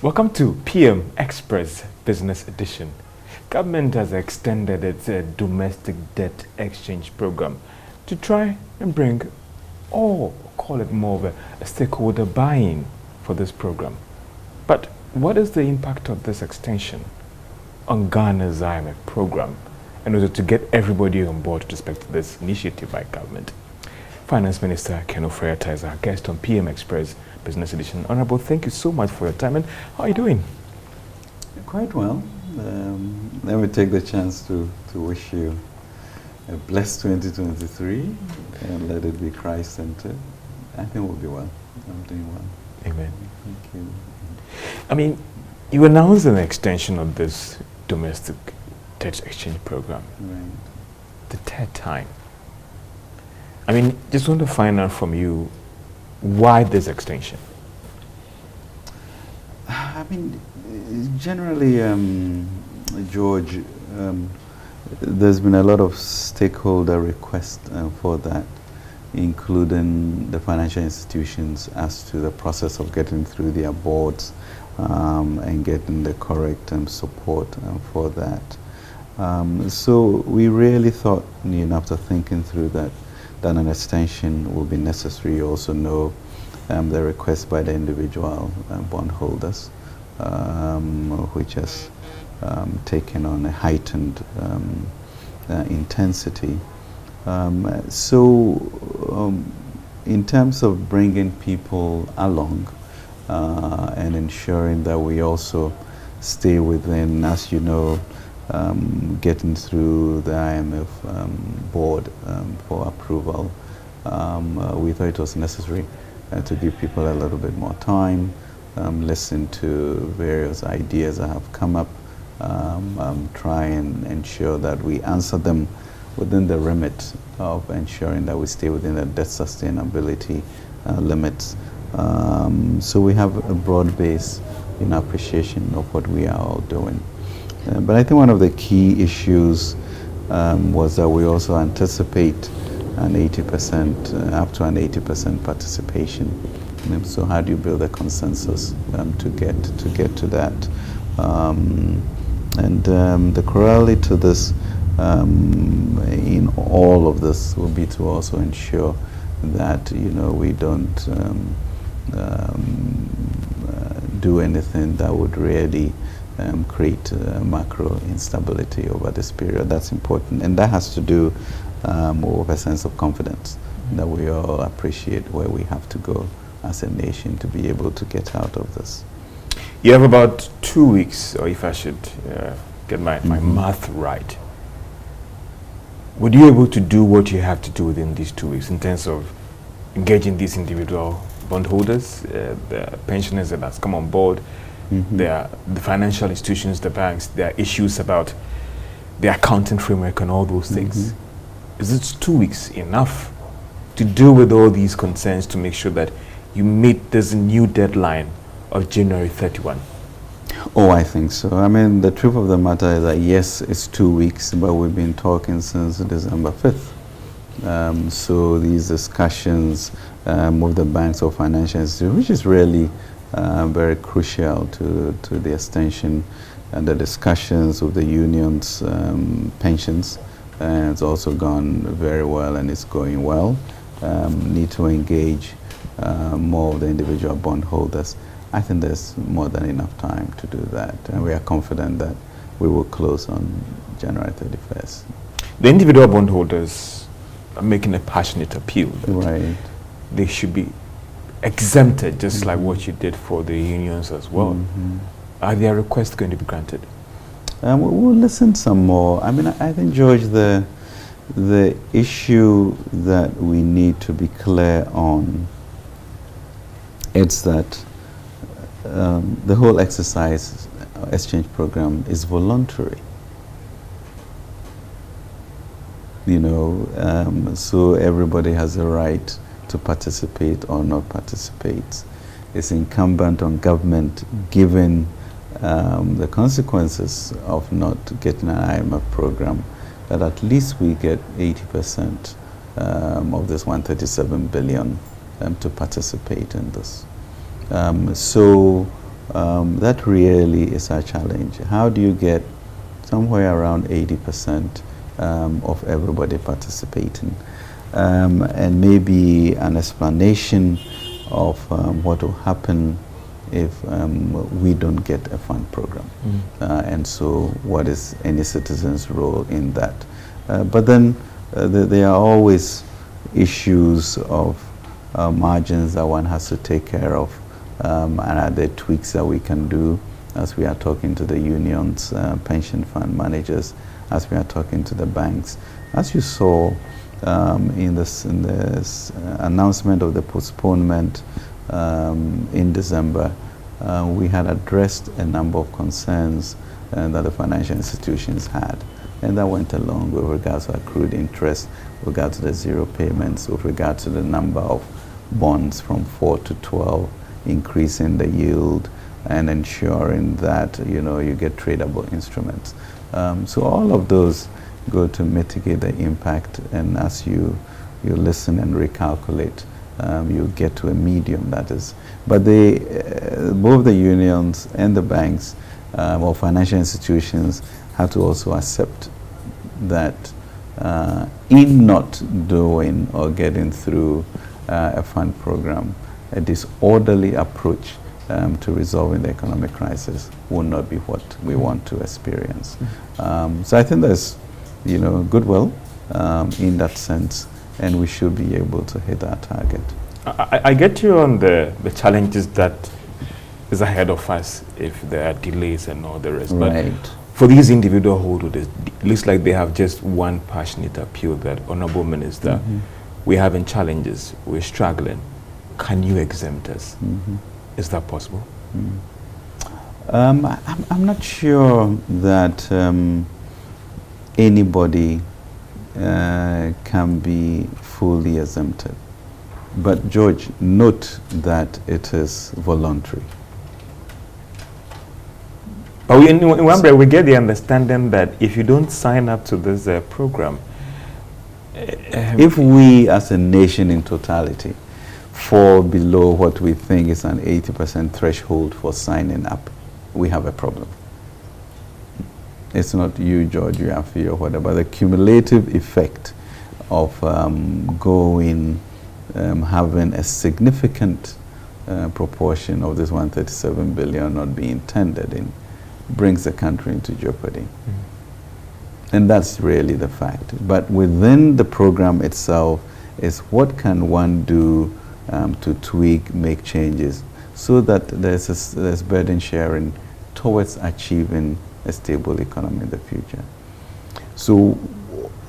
Welcome to PM Express Business Edition. Government has extended its domestic debt exchange program to try and bring, or call it more of a stakeholder buy-in for this program. But what is the impact of this extension on Ghana's IMF program in order to get everybody on board with respect to this initiative by government? Finance Minister Ken Ofori-Atta is our guest on PM Express Business Edition. Honorable, thank you so much for your time. And how are you doing? Quite well. Let me take the chance to wish you a blessed 2023 and let it be Christ-centered. I think we'll be well. I'm doing well. Amen. Thank you. I mean, you announced an extension of this domestic debt exchange program. Right. The third time. I mean, just want to find out from you, why this extension? I mean, generally, George, there's been a lot of stakeholder requests for that, including the financial institutions as to the process of getting through their boards and getting the correct support for that. So we really thought, after thinking through that an extension will be necessary. You also know the request by the individual bondholders, which has taken on a heightened intensity. So in terms of bringing people along and ensuring that we also stay within, as you know, getting through the IMF board for approval, we thought it was necessary to give people a little bit more time, listen to various ideas that have come up, try and ensure that we answer them within the remit of ensuring that we stay within the debt sustainability limits. So we have a broad base in appreciation of what we are all doing. But I think one of the key issues was that we also anticipate an 80%, up to an 80% participation. So how do you build a consensus to get to that? And the corollary to this, in all of this, will be to also ensure that we don't do anything that would really create macro instability over this period. That's important, and that has to do with a sense of confidence that we all appreciate where we have to go as a nation to be able to get out of this. You have about 2 weeks, or if I should get my math right, would you be able to do what you have to do within these 2 weeks in terms of engaging these individual bondholders, the pensioners that has come on board, the financial institutions, the banks, there are issues about the accounting framework and all those things? Is it 2 weeks enough to deal with all these concerns to make sure that you meet this new deadline of January 31? Oh, I think so. I mean, the truth of the matter is that yes, it's 2 weeks, but we've been talking since December 5th. So these discussions with the banks or financial institutions, which is really very crucial to the extension, and the discussions with the unions, pensions, and it's also gone very well and it's going well. Need to engage more of the individual bondholders. I think there's more than enough time to do that, and we are confident that we will close on January 31st. The individual bondholders are making a passionate appeal that right. they should be exempted, just like what you did for the unions as well. Are their requests going to be granted? We'll listen some more. I mean, I think, George, the issue that we need to be clear on, it's that the whole exercise exchange program is voluntary. So everybody has a right to participate or not participate. It's incumbent on government, given the consequences of not getting an IMF program, that at least we get 80% of this 137 billion to participate in this. So that really is our challenge. How do you get somewhere around 80% of everybody participating? And maybe an explanation of what will happen if we don't get a fund program. And so what is any citizen's role in that? But then there are always issues of margins that one has to take care of, and are there tweaks that we can do as we are talking to the unions, pension fund managers, as we are talking to the banks. As you saw in this announcement of the postponement in December, we had addressed a number of concerns that the financial institutions had. And that went along with regards to accrued interest, with regard to the zero payments, with regard to the number of bonds from 4 to 12, increasing the yield and ensuring that you get tradable instruments. So all of those go to mitigate the impact, and as you listen and recalculate, you get to a medium that is. But both the unions and the banks or financial institutions have to also accept that in not doing or getting through a fund program, a disorderly approach to resolving the economic crisis will not be what we want to experience. So I think there's goodwill in that sense, and we should be able to hit our target. I get you on the challenges that is ahead of us if there are delays and all the rest. Right. But for these individual holders, it looks like they have just one passionate appeal that, Honorable Minister, we're having challenges, we're struggling. Can you exempt us? Is that possible? I'm not sure that anybody can be fully exempted. But George, note that it is voluntary. But in one way, we get the understanding that if you don't sign up to this program, if we as a nation in totality fall below what we think is an 80% threshold for signing up, we have a problem. It's not you, George Wiafe, or whatever. The cumulative effect of having a significant proportion of this 137 billion not being tendered in brings the country into jeopardy. And that's really the fact. But within the program itself is what can one do to tweak, make changes, so that there's burden sharing towards achieving a stable economy in the future. So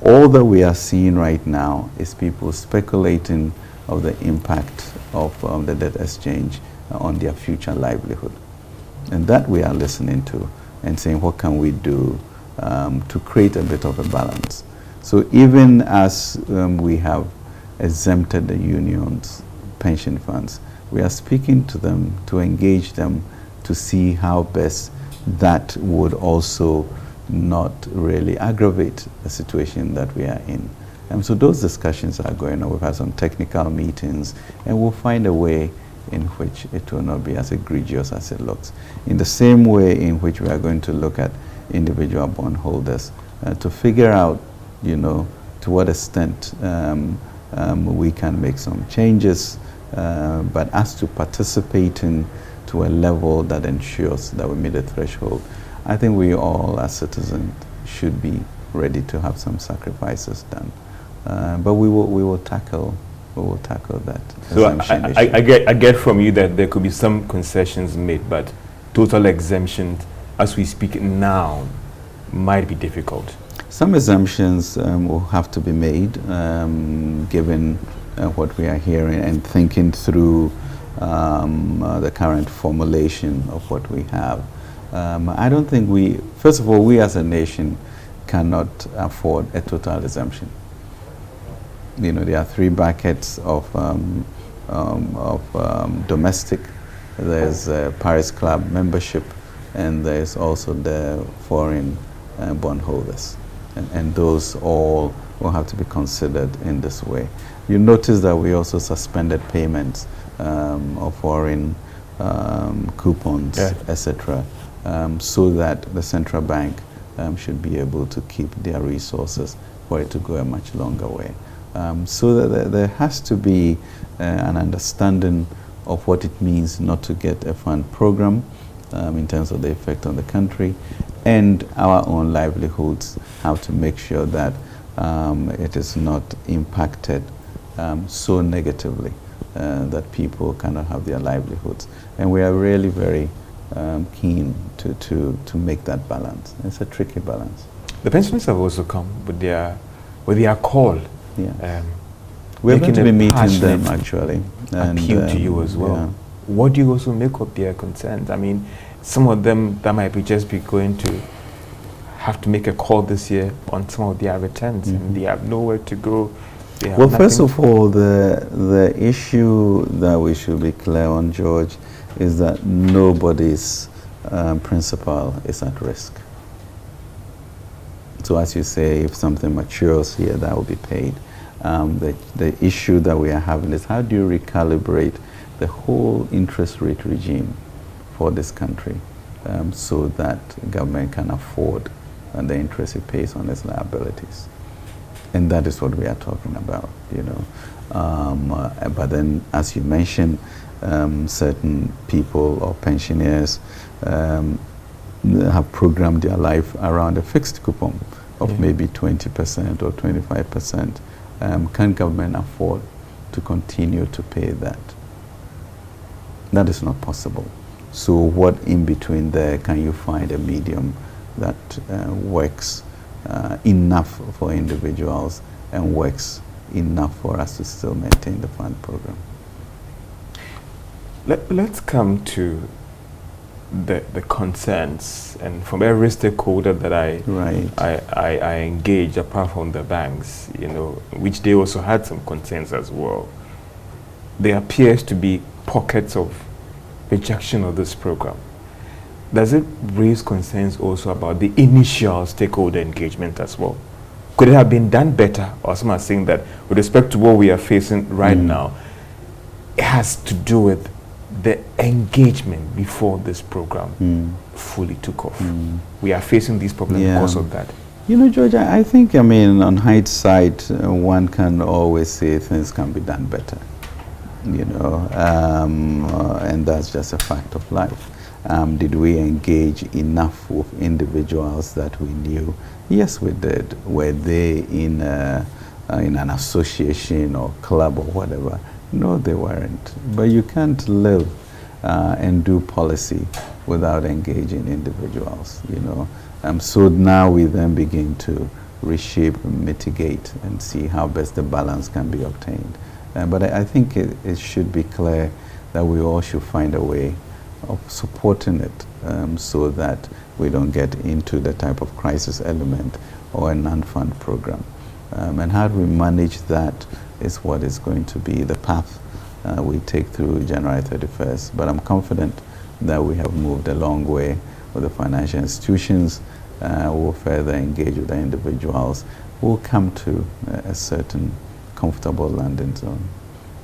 all that we are seeing right now is people speculating of the impact of the debt exchange on their future livelihood. And that we are listening to and saying, what can we do to create a bit of a balance? So even as we have exempted the unions, pension funds, we are speaking to them to engage them to see how best that would also not really aggravate the situation that we are in. And so those discussions are going on. We've had some technical meetings, and we'll find a way in which it will not be as egregious as it looks. In the same way in which we are going to look at individual bondholders to figure out, to what extent we can make some changes, but as to participating to a level that ensures that we meet the threshold, I think we all as citizens should be ready to have some sacrifices done. But we will tackle that. So I get from you that there could be some concessions made, but total exemption as we speak now might be difficult. Some exemptions will have to be made given what we are hearing and thinking through the current formulation of what we have. I don't think first of all, we as a nation cannot afford a total exemption. There are three buckets of domestic. There's Paris Club membership, and there's also the foreign bondholders. And those all will have to be considered in this way. You notice that we also suspended payments of foreign coupons, etc., so that the central bank should be able to keep their resources for it to go a much longer way. So that there has to be an understanding of what it means not to get a fund program in terms of the effect on the country, and our own livelihoods, how to make sure that it is not impacted so negatively that people cannot have their livelihoods. And we are really very keen to make that balance. It's a tricky balance. The pensioners have also come with their call. Yeah. We're going to be meeting them actually. Appeal to you as well. Yeah. What do you also make of their concerns? I mean, some of them that might be just be going to have to make a call this year on some of their returns, and they have nowhere to go. Well, first of all, the issue that we should be clear on, George, is that nobody's principal is at risk. So as you say, if something matures here, that will be paid. The issue that we are having is how do you recalibrate the whole interest rate regime for this country so that government can afford the interest it pays on its liabilities. And that is what we are talking about, you know. But then, as you mentioned, certain people or pensioners have programmed their life around a fixed coupon of maybe 20% or 25%. Can government afford to continue to pay that? That is not possible. So what in between there can you find a medium that works enough for individuals and works enough for us to still maintain the fund program? Let's come to the concerns, and from every stakeholder that I engage, apart from the banks, you know, which they also had some concerns as well. There appears to be pockets of rejection of this program. Does it raise concerns also about the initial stakeholder engagement as well? Could it have been done better? Or some are saying that with respect to what we are facing right now, it has to do with the engagement before this program fully took off. We are facing these problems because of that. You know, George, I think, I mean, on hindsight, one can always say things can be done better, you know, and that's just a fact of life. Did we engage enough with individuals that we knew? Yes, we did. Were they in an association or club or whatever? No, they weren't. But you can't live and do policy without engaging individuals, you know. So now we then begin to reshape and mitigate and see how best the balance can be obtained. But I think it should be clear that we all should find a way of supporting it so that we don't get into the type of crisis element or a non-fund program. And how do we manage that is what is going to be the path we take through January 31st. But I'm confident that we have moved a long way with the financial institutions. We'll further engage with the individuals. We'll come to a certain comfortable landing zone.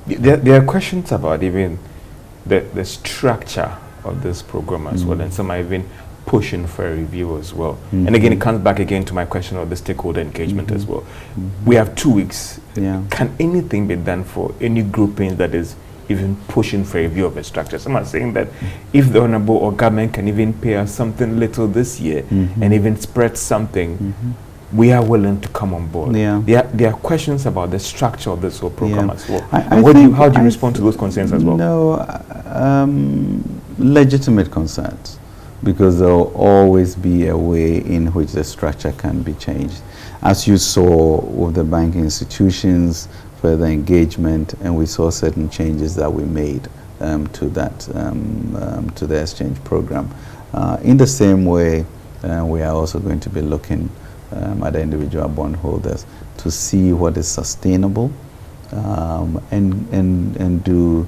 There are questions about even the structure of this program as well, and some are even pushing for a review as well. And again, it comes back again to my question of the stakeholder engagement as well. We have 2 weeks. Can anything be done for any grouping that is even pushing for a review of the structure? Some are saying that if the honorable or government can even pay us something little this year and even spread something, we are willing to come on board. There are questions about the structure of this whole program as well. And how do you respond to those concerns as well? No, legitimate concerns, because there will always be a way in which the structure can be changed. As you saw with the banking institutions, further engagement, and we saw certain changes that we made to the exchange program. In the same way, we are also going to be looking at the individual bondholders to see what is sustainable and do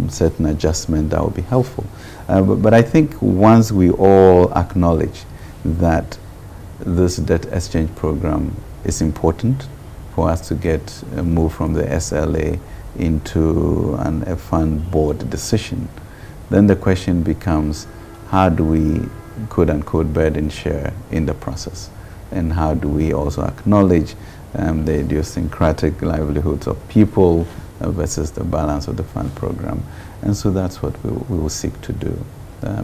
certain adjustment that will be helpful. But I think once we all acknowledge that this debt exchange program is important for us to get move from the SLA into a fund board decision, then the question becomes, how do we, quote unquote, burden share in the process? And how do we also acknowledge the idiosyncratic livelihoods of people versus the balance of the fund program? And so that's what we will seek to do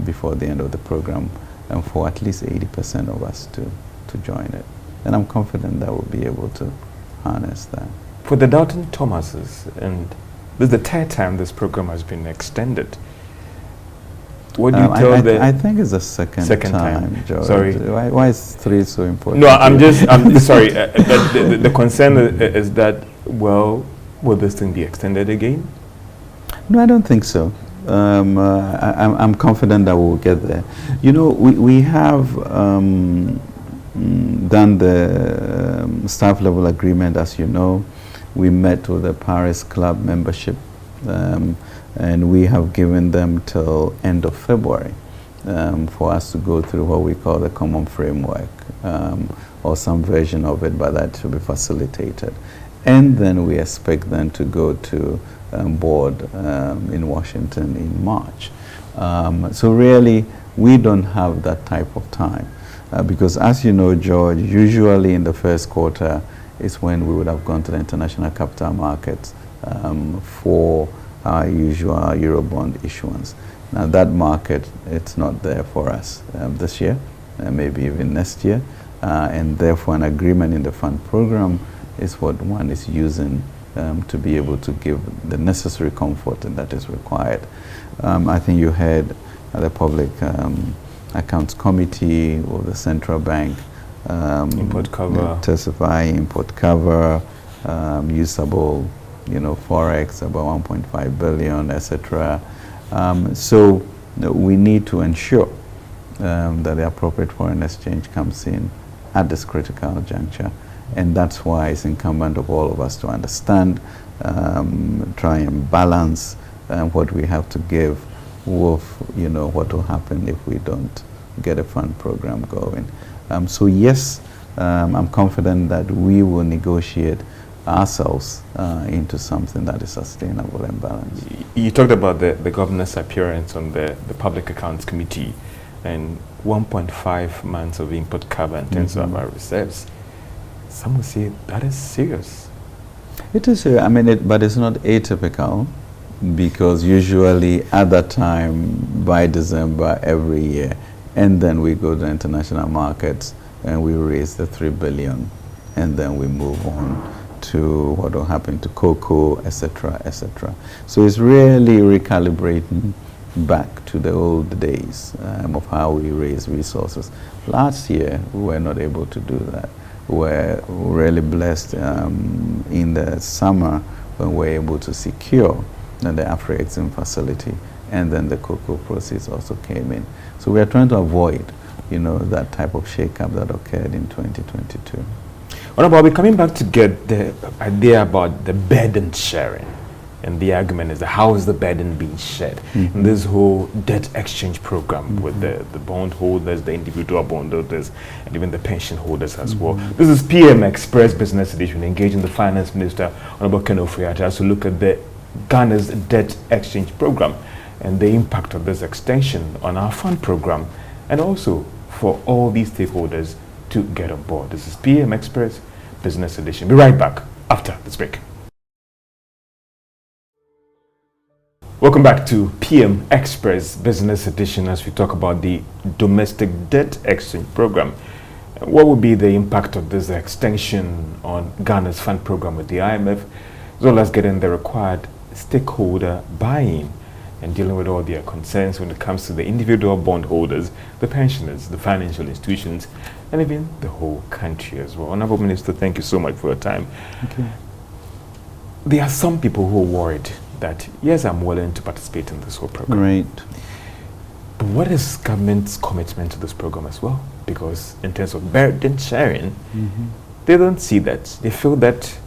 before the end of the program, and for at least 80% of us to join it. And I'm confident that we'll be able to harness that. For the doubting Thomases, and this is the third time this program has been extended, what do you tell them? I think it's the second time, George. Sorry. Why is 3 so important? No, I'm sorry. The concern is that, well, will this thing be extended again? No, I don't think so. I'm confident that we'll get there. You know, we have done the staff level agreement, as you know. We met with the Paris Club membership, and we have given them till end of February for us to go through what we call the common framework, or some version of it, but that should be facilitated. And then we expect them to go to board in Washington in March. So really, we don't have that type of time. Because as you know, George, usually in the first quarter is when we would have gone to the international capital markets for our usual Eurobond issuance. Now that market, it's not there for us this year, maybe even next year, and therefore an agreement in the fund program is what one is using to be able to give the necessary comfort that is required. I think you heard the Public Accounts Committee or the Central Bank import cover, testify import cover, usable, forex about 1.5 billion, etc. So we need to ensure that the appropriate foreign exchange comes in at this critical juncture. And that's why it's incumbent of all of us to understand, try and balance what we have to give with, what will happen if we don't get a fund program going. So yes, I'm confident that we will negotiate ourselves into something that is sustainable and balanced. You talked about the governor's appearance on the Public Accounts Committee and 1.5 months of input cover in terms of our reserves. Some would say that is serious. It is, but it's not atypical, because usually at that time, by December every year, and then we go to international markets and we raise the 3 billion, and then we move on to what will happen to cocoa, etc., etc. So it's really recalibrating back to the old days of how we raise resources. Last year, we were not able to do that. We're really blessed in the summer when we were able to secure the Afro-Exim facility, and then the cocoa proceeds also came in. So we are trying to avoid, that type of shake-up that occurred in 2022. What about we coming back to get the idea about the burden sharing? And the argument is that how is the burden being shared in this whole debt exchange program with the bondholders, the individual bondholders, and even the pension holders as well. This is PM Express Business Edition, engaging the Finance Minister, Honorable Ken Ofori-Atta, to look at the Ghana's debt exchange program and the impact of this extension on our fund program, and also for all these stakeholders to get on board. This is PM Express Business Edition. Be right back after this break. Welcome back to PM Express Business Edition as we talk about the domestic debt exchange program. What will be the impact of this extension on Ghana's fund program with the IMF, as well as getting the required stakeholder buy-in and dealing with all their concerns when it comes to the individual bondholders, the pensioners, the financial institutions, and even the whole country as well. Honorable Minister, thank you so much for your time. Okay. There are some people who are worried that, yes, I'm willing to participate in this whole program. Right. But what is government's commitment to this program as well? Because in terms of burden sharing, they don't see that. They feel that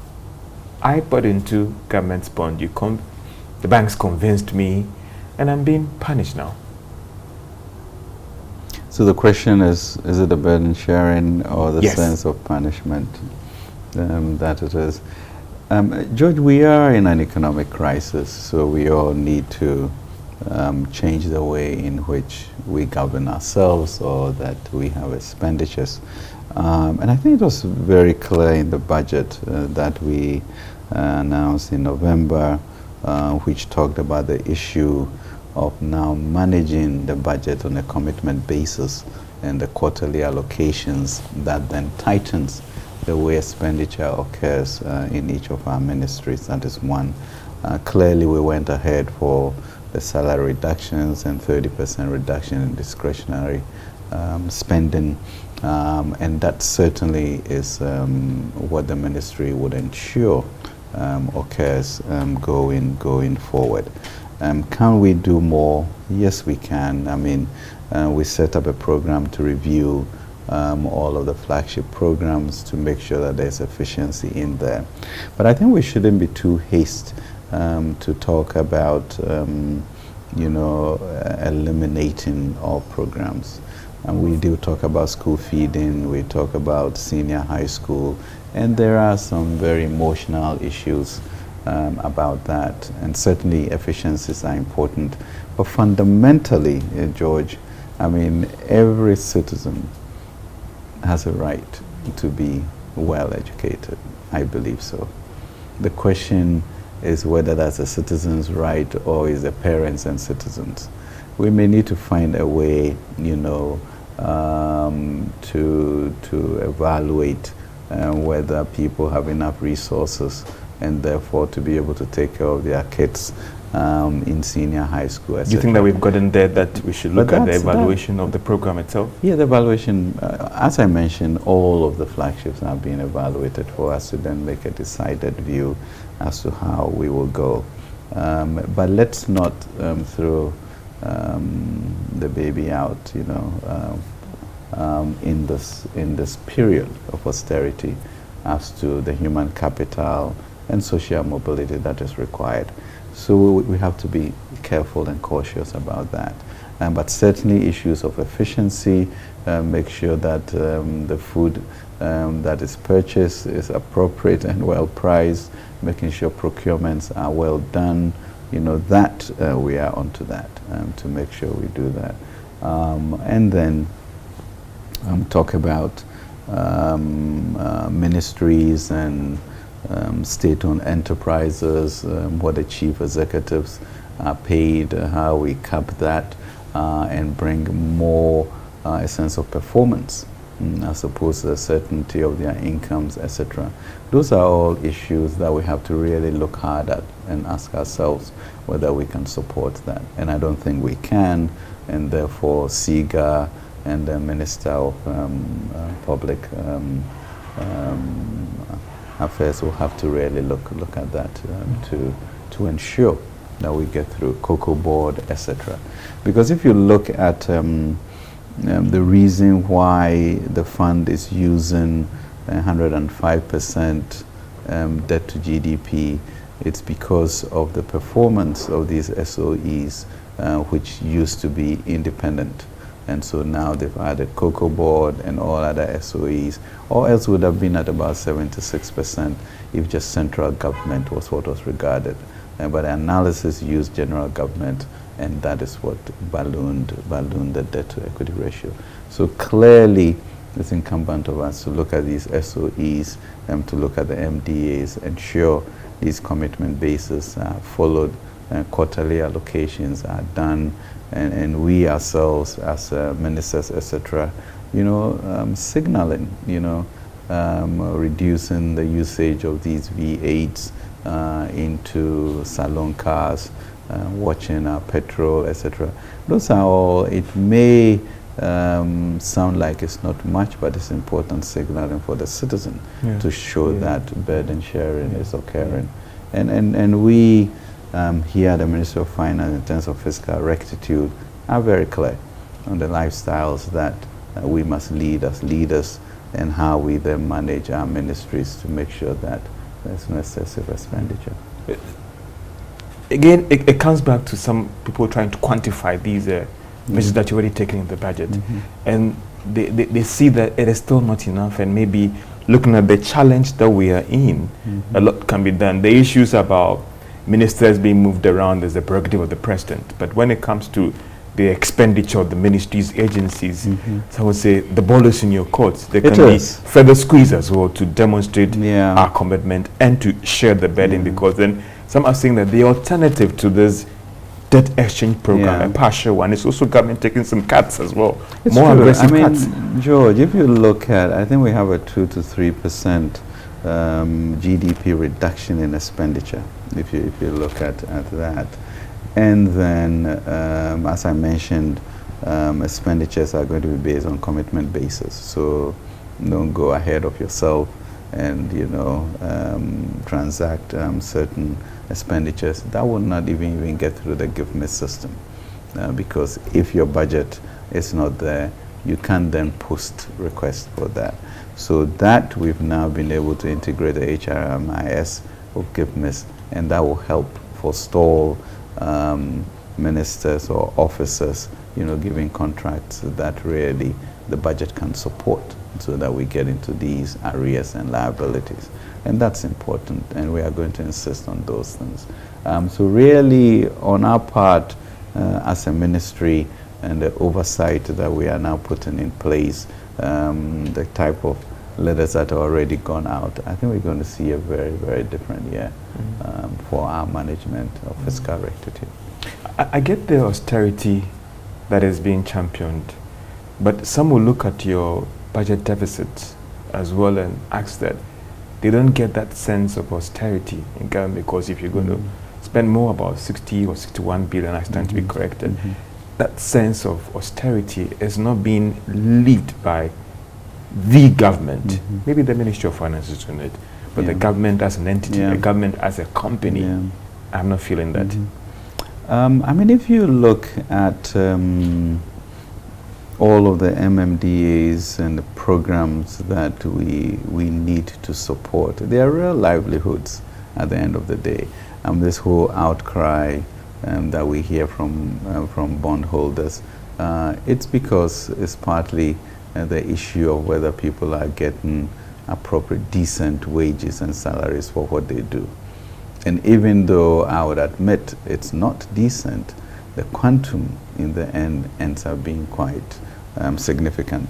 I put into government's bond, the banks convinced me, and I'm being punished now. So the question is it a burden sharing or the Yes. sense of punishment that it is? George, we are in an economic crisis, so we all need to change the way in which we govern ourselves or that we have expenditures. And I think it was very clear in the budget that we announced in November, which talked about the issue of now managing the budget on a commitment basis and the quarterly allocations that then tightens the way expenditure occurs in each of our ministries. That is one. Clearly we went ahead for the salary reductions and 30% reduction in discretionary spending, and that certainly is what the ministry would ensure occurs going forward. Can we do more? Yes, we can. I mean, we set up a program to review all of the flagship programs to make sure that there's efficiency in there. But I think we shouldn't be too hasty to talk about, eliminating all programs. And we do talk about school feeding, we talk about senior high school, and there are some very emotional issues about that. And certainly efficiencies are important. But fundamentally, George, I mean, every citizen has a right to be well educated. I believe so. The question is whether that's a citizen's right or is a parents and citizens. We may need to find a way, to evaluate whether people have enough resources and therefore to be able to take care of their kids in senior high school. Do you think that we've gotten there, that we should look at the evaluation of the program itself? Yeah, the evaluation, as I mentioned, all of the flagships are being evaluated for us to then make a decided view as to how we will go. But let's not throw the baby out, in this period of austerity as to the human capital and social mobility that is required. So we have to be careful and cautious about that. But certainly issues of efficiency, make sure that the food that is purchased is appropriate and well priced, making sure procurements are well done, that we are onto that to make sure we do that. And then talk about ministries and state-owned enterprises, what the chief executives are paid, how we cap that, and bring more a sense of performance as opposed to the certainty of their incomes, etc. Those are all issues that we have to really look hard at and ask ourselves whether we can support that. And I don't think we can, and therefore SIGA and the Minister of Public Affairs will have to really look at that to ensure that we get through Cocoa Board, etc. Because if you look at the reason why the fund is using 105% debt to GDP, it's because of the performance of these SOEs, which used to be independent. And so now they've added Cocoa Board and all other SOEs, or else would have been at about 76% if just central government was what was regarded. But the analysis used general government, and that is what ballooned the debt to equity ratio. So clearly it's incumbent on us to look at these SOEs and to look at the MDAs, ensure these commitment bases are followed, quarterly allocations are done, and we ourselves as ministers, etc., signaling, reducing the usage of these V8s into salon cars, watching our petrol, etc. Those are all, it may sound like it's not much, but it's important signaling for the citizen to show that burden sharing is occurring. And we here at the Ministry of Finance, in terms of fiscal rectitude, are very clear on the lifestyles that we must lead as leaders and how we then manage our ministries to make sure that there's no excessive expenditure. Again, it comes back to some people trying to quantify these measures that you've already taken in the budget. And they see that it is still not enough, and maybe looking at the challenge that we are in, a lot can be done. The issues about ministers being moved around is the prerogative of the president. But when it comes to the expenditure of the ministries, agencies, so I would say the ball is in your court. There can be further squeeze as well to demonstrate our commitment and to share the burden, because then some are saying that the alternative to this debt exchange program, a partial one, is also government taking some cuts as well. It's more true. aggressive I mean, cuts. George, if you look at, I think we have a 2 to 3% GDP reduction in expenditure, if you look at that. And then, as I mentioned, expenditures are going to be based on commitment basis. So don't go ahead of yourself and, you know, transact certain expenditures. That will not even get through the give-me system. Because if your budget is not there, you can then post requests for that. So that we've now been able to integrate the HRMIS of give-me, and that will help forestall ministers or officers, you know, giving contracts that really the budget can support, so that we get into these arrears and liabilities. And that's important, and we are going to insist on those things. So really, on our part, as a ministry, and the oversight that we are now putting in place, the type of letters that are already gone out, I think we're going to see a very, very different year for our management of fiscal rectitude. I get the austerity that is being championed, but some will look at your budget deficits as well and ask that they don't get that sense of austerity in government, because if you're going to spend more, about 60 or 61 billion, I stand to be corrected, that sense of austerity is not being lived by the government. Maybe the Ministry of Finance is doing it, but the government as an entity, the government as a company, I'm not feeling that. I mean, if you look at all of the MMDAs and the programs that we need to support, they are real livelihoods at the end of the day. This whole outcry that we hear from bondholders, it's because it's partly the issue of whether people are getting appropriate, decent wages and salaries for what they do. And even though I would admit it's not decent, the quantum in the end ends up being quite significant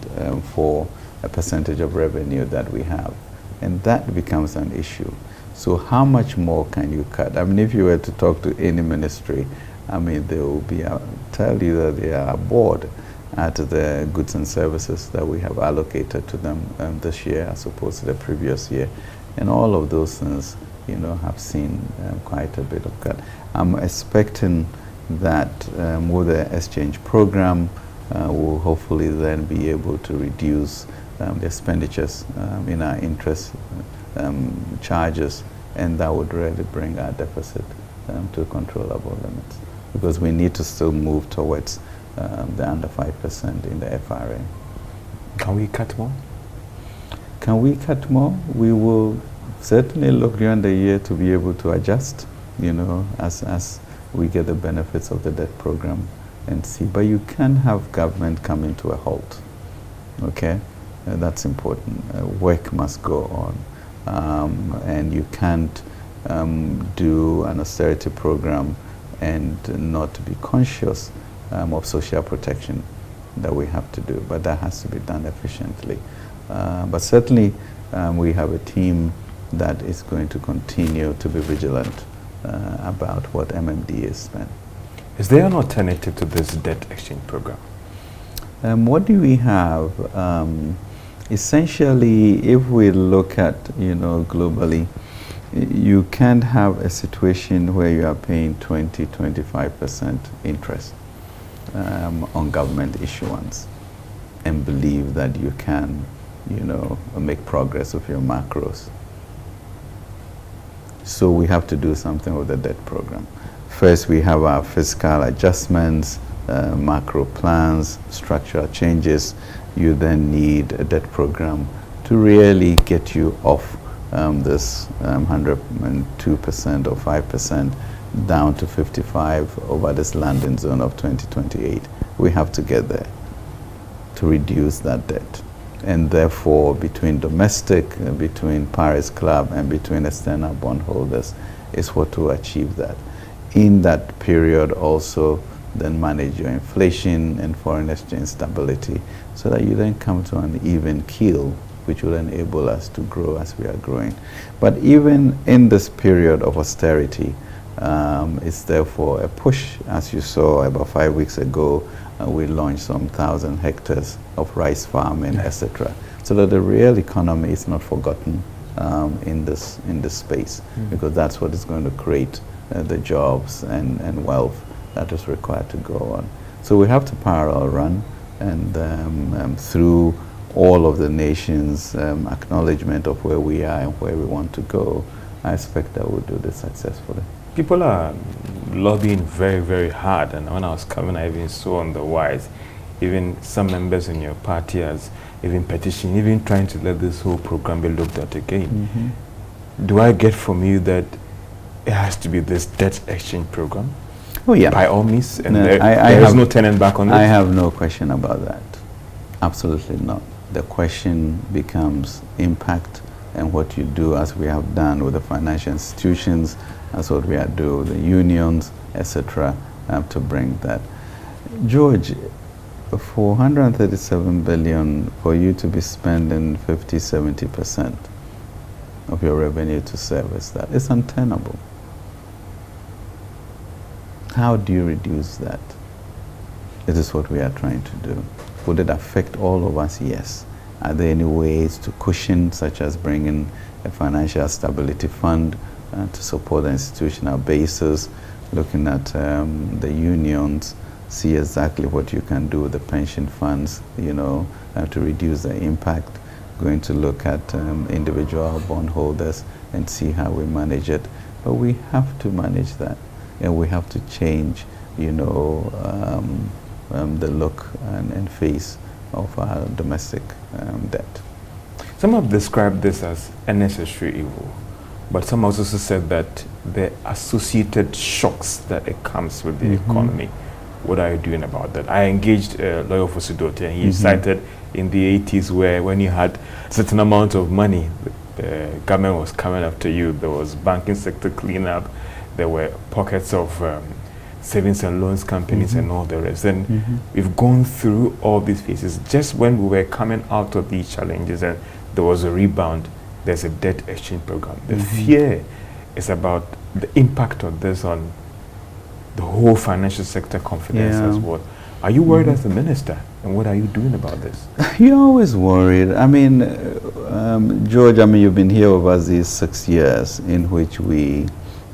for a percentage of revenue that we have. And that becomes an issue. So how much more can you cut? I mean, if you were to talk to any ministry, I mean, they will be tell you that they are bored at the goods and services that we have allocated to them this year as opposed to the previous year. And all of those things, you know, have seen quite a bit of cut. I'm expecting that with the exchange program, we'll hopefully then be able to reduce the expenditures in our interest charges, and that would really bring our deficit to controllable limits, because we need to still move towards the under 5% in the FRA. Can we cut more? Can we cut more? We will certainly look during the year to be able to adjust, you know, as we get the benefits of the debt program and see. But you can have government coming to a halt, okay? That's important. Work must go on. And you can't do an austerity program and not be conscious of social protection that we have to do. But that has to be done efficiently. But certainly we have a team that is going to continue to be vigilant about what MMD is spent. Is there an alternative to this debt exchange program? What do we have? Essentially, if we look at, you know, globally, you can't have a situation where you are paying 20–25% interest on government issuance and believe that you can, you know, make progress with your macros. So we have to do something with the debt program. First, we have our fiscal adjustments, macro plans, structural changes. You then need a debt program to really get you off this 102% or 5% down to 55 over this landing zone of 2028. We have to get there to reduce that debt. And therefore, between domestic, between Paris Club, and between external bondholders, is what to achieve that. In that period also, then manage your inflation and foreign exchange stability so that you then come to an even keel, which will enable us to grow as we are growing. But even in this period of austerity, it's therefore a push. As you saw about 5 weeks ago, we launched some 1,000 hectares of rice farming, etc. So that the real economy is not forgotten in this space, because that's what is going to create the jobs and wealth that is required to go on. So we have to parallel run, and through all of the nation's acknowledgement of where we are and where we want to go, I expect that we'll do this successfully. People are lobbying very, very hard, and when I was coming, I even saw on the wires, even some members in your party has even petitioned, even trying to let this whole program be looked at again. Do I get from you that it has to be this debt exchange program? Oh yeah. By all means, and no, there is no turning back on it? I have no question about that. Absolutely not. The question becomes impact and what you do, as we have done with the financial institutions, that's what we are doing with the unions, etc., to bring that. George, for 137 billion, for you to be spending 50–70% of your revenue to service that, it's untenable. How do you reduce that? It is what we are trying to do. Would it affect all of us? Yes. Are there any ways to cushion, such as bringing a financial stability fund to support the institutional basis, looking at the unions, see exactly what you can do with the pension funds, you know, to reduce the impact, going to look at individual bondholders and see how we manage it. But we have to manage that, and we have to change, you know, the look and face of our domestic debt. Some have described this as a necessary evil, but some also said that the associated shocks that it comes with the economy. What are you doing about that? I engaged a lawyer for Sidote, and he cited in the 80s where when you had a certain amount of money, the government was coming after you. There was banking sector cleanup, there were pockets of savings and loans companies and all the rest. And we've gone through all these phases. Just when we were coming out of these challenges and there was a rebound, there's a debt exchange program. The fear is about the impact of this on the whole financial sector confidence as well. Are you worried as the minister? And what are you doing about this? You're always worried. I mean, George, I mean, you've been here with us these 6 years in which we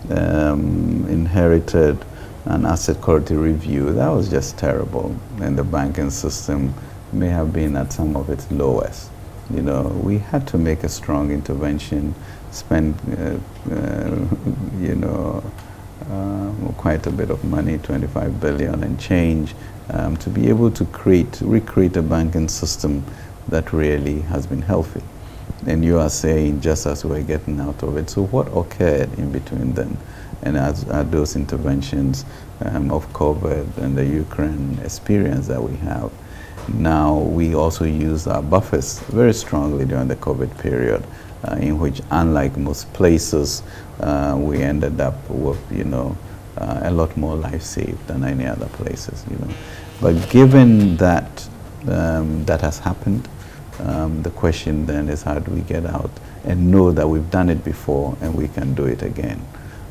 inherited an asset quality review. That was just terrible. And the banking system may have been at some of its lowest. You know, we had to make a strong intervention, spend, you know, quite a bit of money, 25 billion and change, to be able to recreate a banking system that really has been healthy. And you are saying just as we're getting out of it. So what occurred in between then? And as those interventions of COVID and the Ukraine experience that we have, now we also use our buffers very strongly during the COVID period, in which, unlike most places, we ended up with, you know, a lot more lives saved than any other places, you know. But given that that has happened, the question then is, how do we get out and know that we've done it before and we can do it again?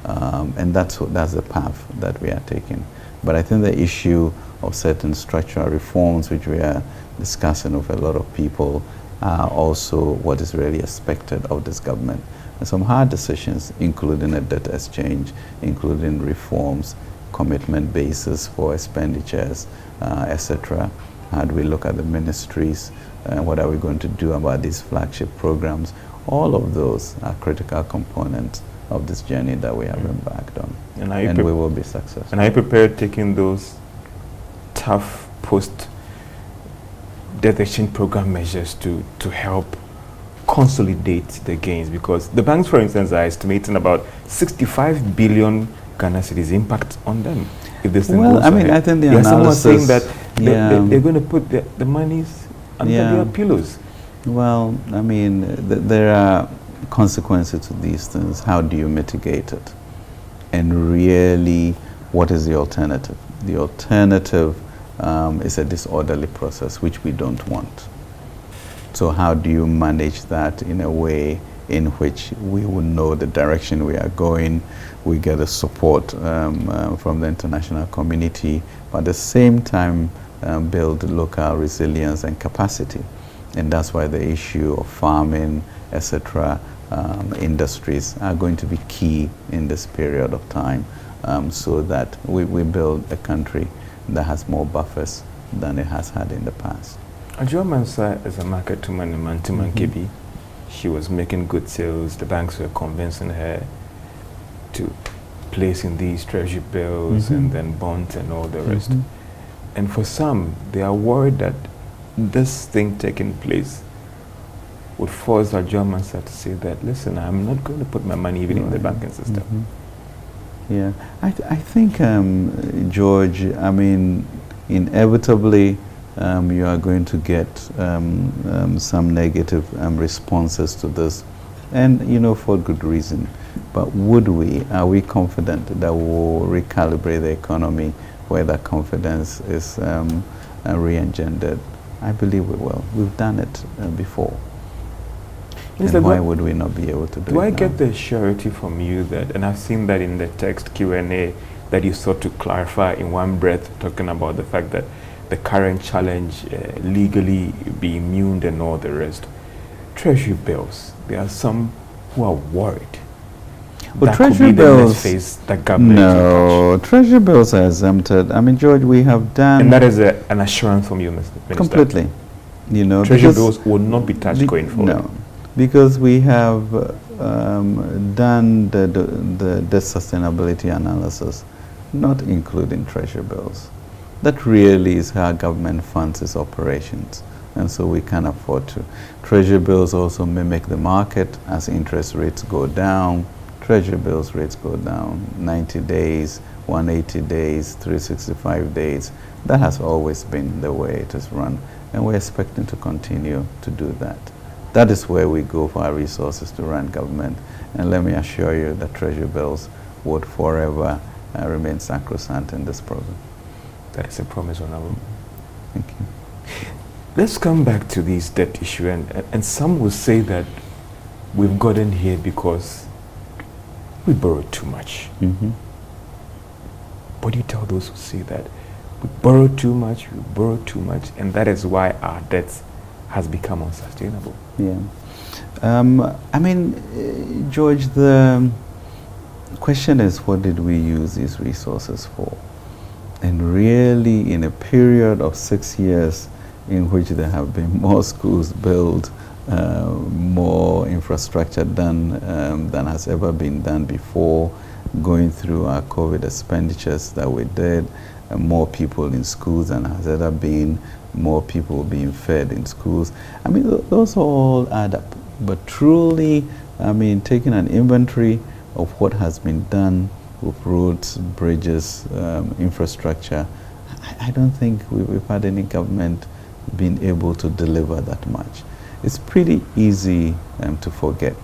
And that's the path that we are taking. But I think the issue of certain structural reforms, which we are discussing with a lot of people, are also what is really expected of this government. And some hard decisions, including a debt exchange, including reforms, commitment basis for expenditures, etc. How do we look at the ministries? What are we going to do about these flagship programs? All of those are critical components of this journey that we have embarked on. And we will be successful. And are you prepared taking those tough post-debt exchange program measures to help consolidate the gains? Because the banks, for instance, are estimating about 65 billion Ghana cedis impact on them if this thing goes ahead. I think the analysis... Someone saying that they're going to put the monies under their pillows. Well, I mean, there are consequences to these things. How do you mitigate it? And really, what is the alternative? The alternative is a disorderly process, which we don't want. So how do you manage that in a way in which we will know the direction we are going, we get the support from the international community, but at the same time build local resilience and capacity? And that's why the issue of farming, etc., industries are going to be key in this period of time, so that we build a country that has more buffers than it has had in the past. Ajua Mensah is a market woman in Mantiman Kebi. She was making good sales. The banks were convincing her to place in these treasury bills and then bonds and all the rest. And for some, they are worried that this thing taking place would force Ajua Mensah to say that, listen, I'm not going to put my money even in the banking system. Yeah, I think, George, I mean, inevitably, you are going to get some negative responses to this, and you know, for good reason. But are we confident that we'll recalibrate the economy where that confidence is re-engendered? I believe we will. We've done it before. And why would we not be able to do it? Do I get the surety from you that, and I've seen that in the text Q&A, that you sought to clarify in one breath, talking about the fact that the current challenge, legally be immune and all the rest. Treasury bills, there are some who are worried. Well, treasury bills, face the government. No, treasury bills are exempted. I mean, George, we have done, and that is an assurance from you, Mr. Completely. You know, treasury bills will not be touched going forward. No, because we have done the sustainability analysis, not including treasury bills. That really is how government funds its operations, and so we can afford to. Treasury bills also mimic the market. As interest rates go down, treasury bills rates go down. 90 days, 180 days, 365 days. That has always been the way it is run, and we're expecting to continue to do that. That is where we go for our resources to run government, and let me assure you that treasury bills would forever remain sacrosanct in this program. That is a promise, Honorable. Thank you. Let's come back to this debt issue, and some will say that we've gotten here because we borrowed too much. What do you tell those who say that? We borrowed too much, and that is why our debts has become unsustainable. Yeah. I mean, George, the question is, what did we use these resources for? And really, in a period of 6 years in which there have been more schools built, more infrastructure done than has ever been done before, going through our COVID expenditures that we did, more people in schools than has ever been, more people being fed in schools. I mean, those all add up. But truly, I mean, taking an inventory of what has been done with roads, bridges, infrastructure, I don't think we've had any government being able to deliver that much. It's pretty easy to forget.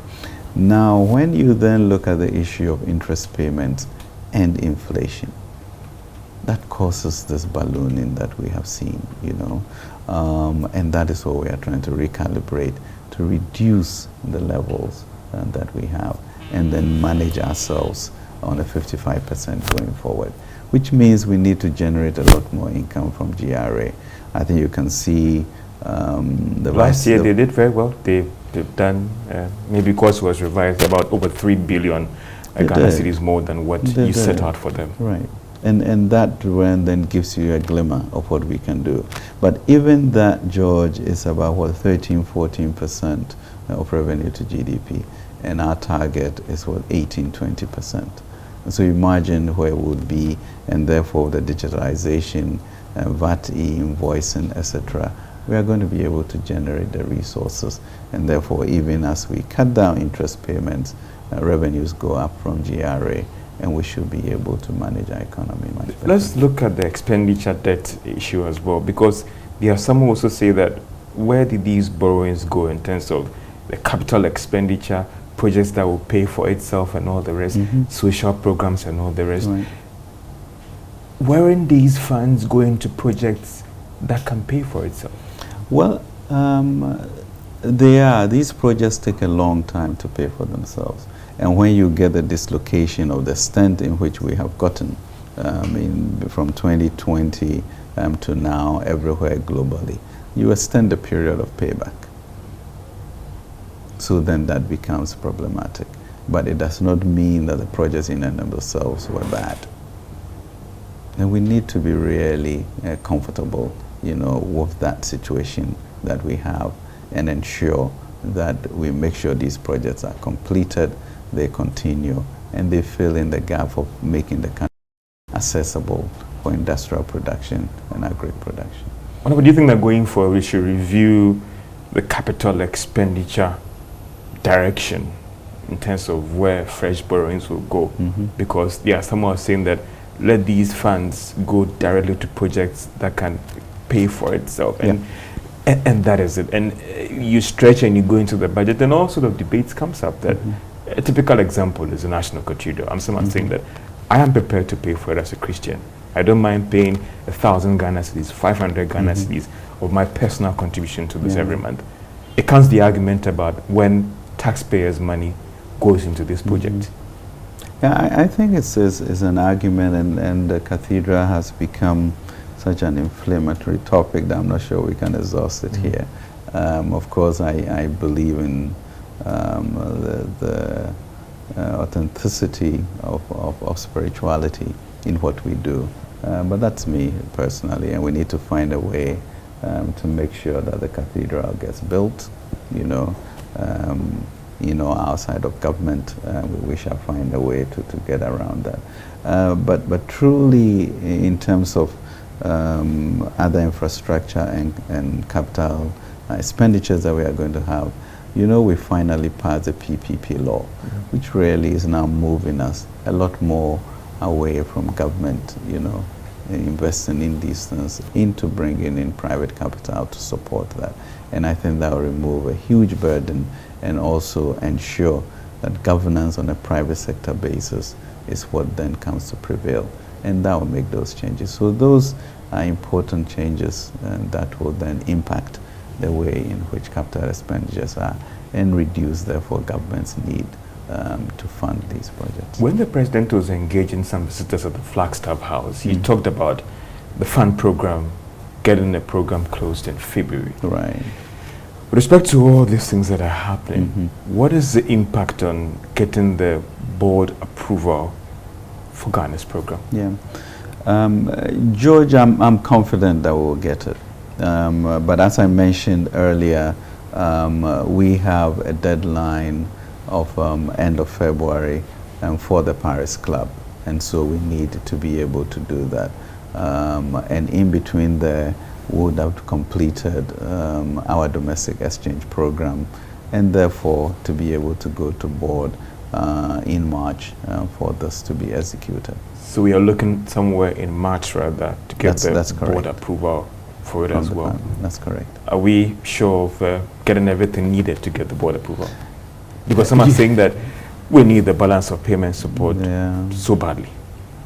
Now, when you then look at the issue of interest payments and inflation, that causes this ballooning that we have seen, you know, and that is what we are trying to recalibrate, to reduce the levels that we have, and then manage ourselves on a 55% going forward, which means we need to generate a lot more income from GRA. I think you can see the last year they did very well. They've done, maybe because it was revised, about over 3 billion Ghana cedis more than what you set out for them. Right. And that then gives you a glimmer of what we can do. But even that, George, is about, what, 13–14% of revenue to GDP. And our target is, what, 18–20%. So imagine where it would be, and therefore the digitalization, VAT e-invoicing, etc. We are going to be able to generate the resources, and therefore even as we cut down interest payments, revenues go up from GRA, and we should be able to manage our economy much better. Let's look at the expenditure debt issue as well, because there are some who also say that where did these borrowings go in terms of the capital expenditure projects that will pay for itself and all the rest, social programs and all the rest. Right. Weren't these funds going to projects that can pay for itself? Well, they are. These projects take a long time to pay for themselves. And when you get the dislocation of the extent in which we have gotten from 2020 to now everywhere globally, you extend the period of payback. So then that becomes problematic. But it does not mean that the projects in and of themselves were bad. And we need to be really comfortable, with that situation that we have, and ensure that we make sure these projects are completed, they continue, and they fill in the gap of making the country accessible for industrial production and agri production. What do you think that going forward we should review the capital expenditure direction in terms of where fresh borrowings will go? Because someone was saying that let these funds go directly to projects that can pay for itself, and that is it. And you stretch and you go into the budget, then all sort of debates comes up. That a typical example is the National Cathedral. I'm someone saying that I am prepared to pay for it as a Christian. I don't mind paying 1,000 Ghana cedis, 500 Ghana cedis of my personal contribution to this every month. It comes the argument about when taxpayers' money goes into this project. Yeah, I think it's an argument, and the cathedral has become such an inflammatory topic that I'm not sure we can exhaust it here. Of course, I believe in the authenticity of spirituality in what we do. But that's me personally, and we need to find a way to make sure that the cathedral gets built, outside of government. We shall find a way to get around that. But truly, in terms of other infrastructure and capital expenditures that we are going to have, we finally passed the PPP law, which really is now moving us a lot more away from government, investing in these things, into bringing in private capital to support that. And I think that will remove a huge burden and also ensure that governance on a private sector basis is what then comes to prevail. And that will make those changes. So those are important changes that will then impact the way in which capital expenditures are, and reduce, therefore, government's need to fund these projects. When the president was engaging some visitors at the Flagstaff House, he talked about the fund program, getting the program closed in February. Right. With respect to all these things that are happening, what is the impact on getting the board approval for Ghana's program? Yeah. George, I'm confident that we'll get it. But as I mentioned earlier, we have a deadline of end of February for the Paris Club, and so we need to be able to do that. And in between there, we would have completed our domestic exchange program, and therefore to be able to go to board in March for this to be executed. So we are looking somewhere in March rather to get the board approval for it as well. That's correct. Are we sure of getting everything needed to get the board approval? Because some are saying that we need the balance of payment support so badly.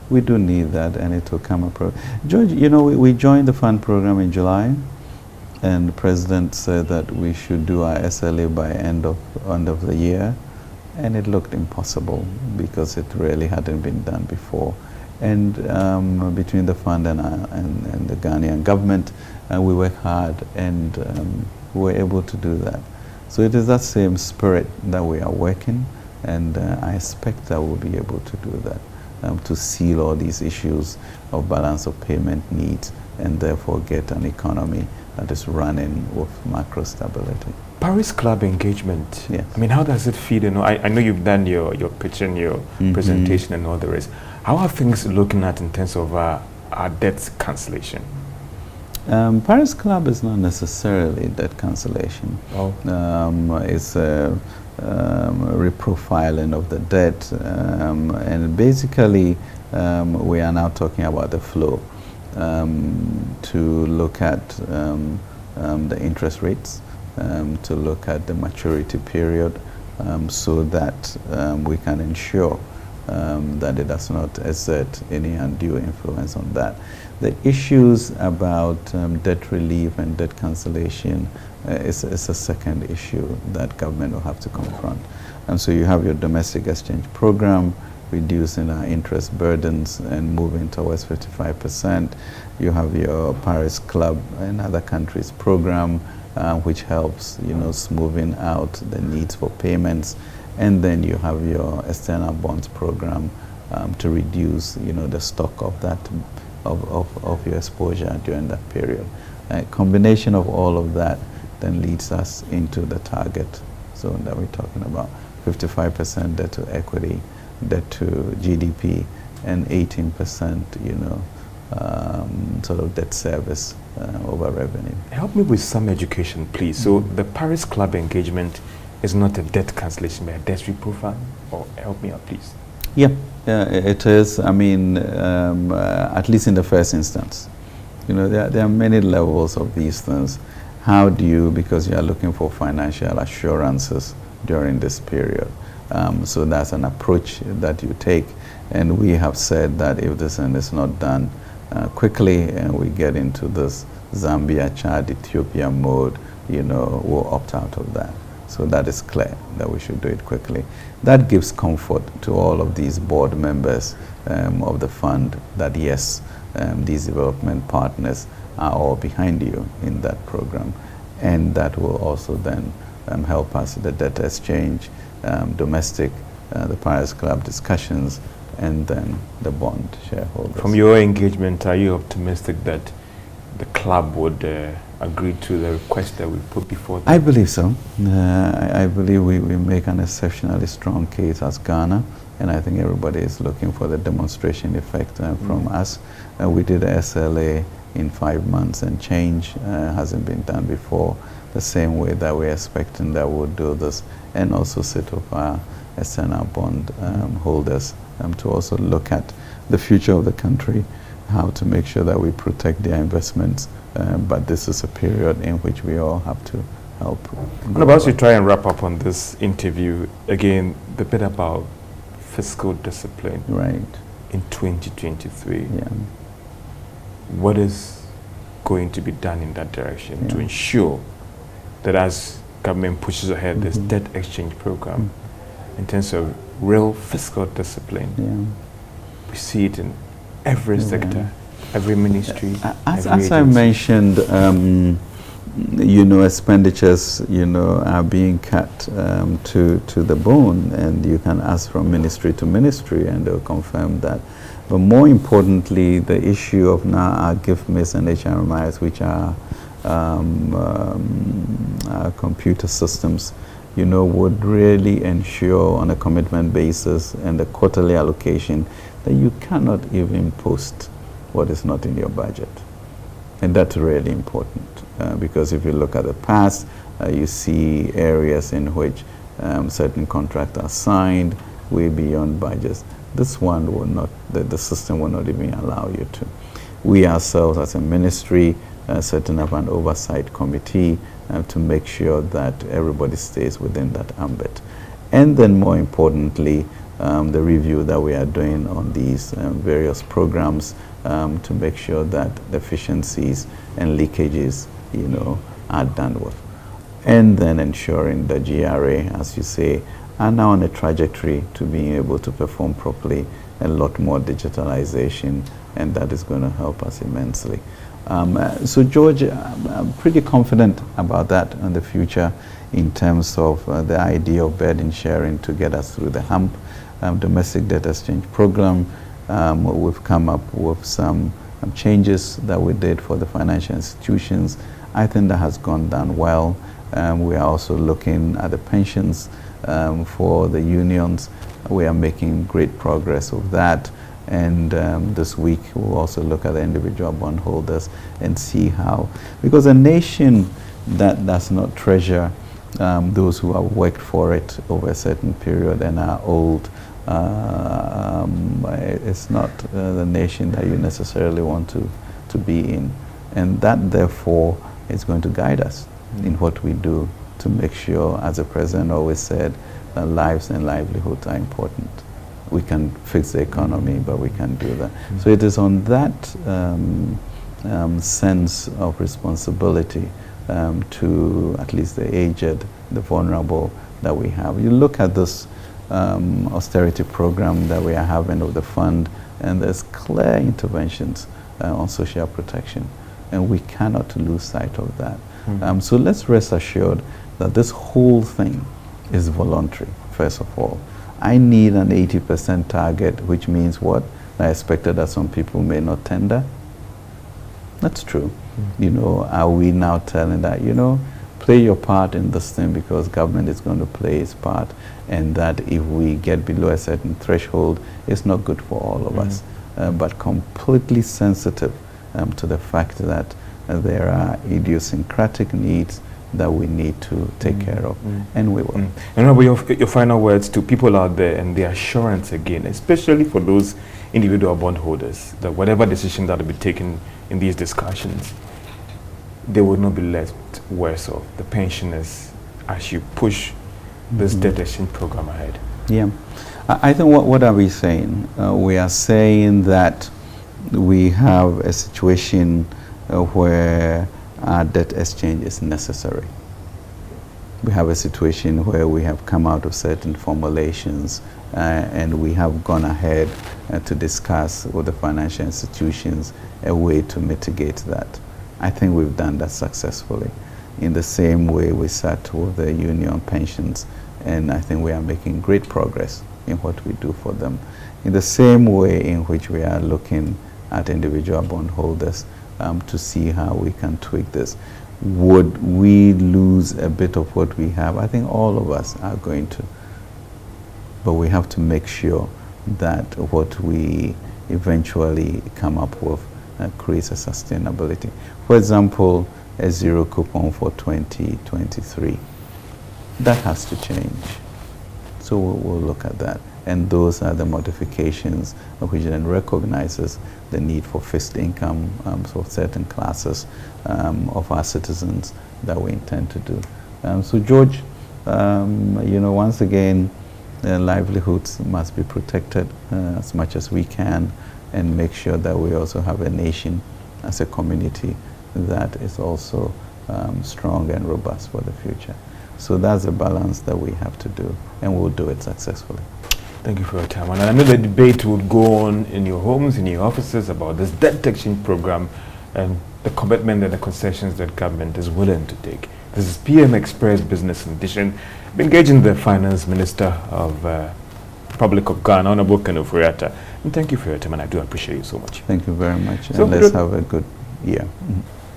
We do need that, and it will come up. George, we joined the fund program in July, and the president said that we should do our SLA by end of the year, and it looked impossible because it really hadn't been done before. And between the fund and the Ghanaian government, we worked hard, and we were able to do that. So it is that same spirit that we are working, and I expect that we'll be able to do that, to seal all these issues of balance of payment needs, and therefore get an economy that is running with macro stability. Paris Club engagement. Yes. I mean, how does it feel? I know you've done your pitch and your presentation and all the rest. How are things looking at in terms of our debt cancellation? Paris Club is not necessarily debt cancellation. Oh. It's a reprofiling of the debt, and basically we are now talking about the flow to look at the interest rates, to look at the maturity period, so that we can ensure that it does not exert any undue influence on that. The issues about debt relief and debt cancellation is a second issue that government will have to confront. And so you have your domestic exchange program, reducing our interest burdens and moving towards 55%. You have your Paris Club and other countries program, which helps, smoothing out the needs for payments. And then you have your external bonds program to reduce, the stock of that, of your exposure during that period. A combination of all of that then leads us into the target zone that we're talking about: 55% debt to equity, debt to GDP, and 18%, sort of debt service over revenue. Help me with some education, please. So the Paris Club engagement is not a debt cancellation, but a debt reprofile? Or help me out, please. Yeah, it is. I mean, at least in the first instance. There are many levels of these things. How do you, because you are looking for financial assurances during this period. So that's an approach that you take. And we have said that if this is not done quickly and we get into this Zambia, Chad, Ethiopia mode, we'll opt out of that. So that is clear that we should do it quickly. That gives comfort to all of these board members of the fund that yes, these development partners are all behind you in that program. And that will also then help us, the debt exchange, domestic, the Paris Club discussions, and then the bond shareholders. From your engagement, are you optimistic that the club would agree to the request that we put before them? I believe so. I believe we make an exceptionally strong case as Ghana, and I think everybody is looking for the demonstration effect from us. We did a SLA in 5 months, and change hasn't been done before, the same way that we're expecting that we'll do this, and also sit with our external bond holders to also look at the future of the country, how to make sure that we protect their investments, but this is a period in which we all have to help. And about to try and wrap up on this interview, again, the bit about fiscal discipline. Right. In 2023. Yeah. What is going to be done in that direction to ensure that as government pushes ahead this debt exchange program, in terms of real fiscal discipline, we see it in every sector, every ministry, as every I mentioned, expenditures, are being cut to the bone, and you can ask from ministry to ministry and they'll confirm that. But more importantly, the issue of now our gift miss and HRMIs, which are computer systems, would really ensure on a commitment basis and a quarterly allocation that you cannot even post what is not in your budget. And that's really important because if you look at the past, you see areas in which certain contracts are signed way beyond budgets. This one will not, the system will not even allow you to. We ourselves as a ministry setting up an oversight committee to make sure that everybody stays within that ambit. And then more importantly, the review that we are doing on these various programs to make sure that efficiencies and leakages, are done with. And then ensuring the GRA, as you say, are now on a trajectory to being able to perform properly, a lot more digitalization, and that is going to help us immensely. So George, I'm pretty confident about that in the future in terms of the idea of burden sharing to get us through the hump. Domestic debt exchange program, we've come up with some changes that we did for the financial institutions. I think that has gone down well. We are also looking at the pensions for the unions. We are making great progress with that. And this week we'll also look at the individual bondholders and see how, because a nation that does not treasure those who have worked for it over a certain period and are old, it's not the nation that you necessarily want to be in. And that therefore is going to guide us in what we do to make sure, as the president always said, that lives and livelihoods are important. We can fix the economy, but we can do that. So it is on that sense of responsibility to at least the aged, the vulnerable that we have. You look at this austerity program that we are having of the fund, and there's clear interventions on social protection, and we cannot lose sight of that. So let's rest assured that this whole thing is voluntary, first of all. I need an 80% target, which means what? I expected that some people may not tender. That's true. You know, are we now telling that, you know, play your part in this thing because government is going to play its part, and that if we get below a certain threshold, it's not good for all of us. But completely sensitive to the fact that there are idiosyncratic needs that we need to take care of, and we will. And remember your final words to people out there and the assurance again, especially for those individual bondholders, that whatever decision that will be taken in these discussions, they will not be left worse off, the pensioners, as you push this debt exchange program ahead. Yeah. I think what are we saying? We are saying that we have a situation where debt exchange is necessary. We have a situation where we have come out of certain formulations and we have gone ahead to discuss with the financial institutions a way to mitigate that. I think we've done that successfully. In the same way we sat with the union pensions, and I think we are making great progress in what we do for them. In the same way in which we are looking at individual bondholders to see how we can tweak this. Would we lose a bit of what we have? I think all of us are going to. But we have to make sure that what we eventually come up with creates a sustainability. For example, a zero coupon for 2023. That has to change. So we'll look at that. And those are the modifications which then recognizes the need for fixed income for certain classes of our citizens that we intend to do. So George, you know, once again, livelihoods must be protected as much as we can, and make sure that we also have a nation as a community that is also strong and robust for the future. So that's a balance that we have to do, and we'll do it successfully. Thank you for your time. And I know the debate will go on in your homes, in your offices, about this debt exchange program and the commitment and the concessions that government is willing to take. This is PM Express Business Edition. I'm engaging the Finance Minister of Republic of Ghana, Honorable Kenneth Furiata. And thank you for your time, and I do appreciate you so much. Thank you very much, and let's have a good year.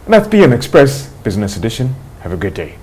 That's PM Express Business Edition. Have a great day.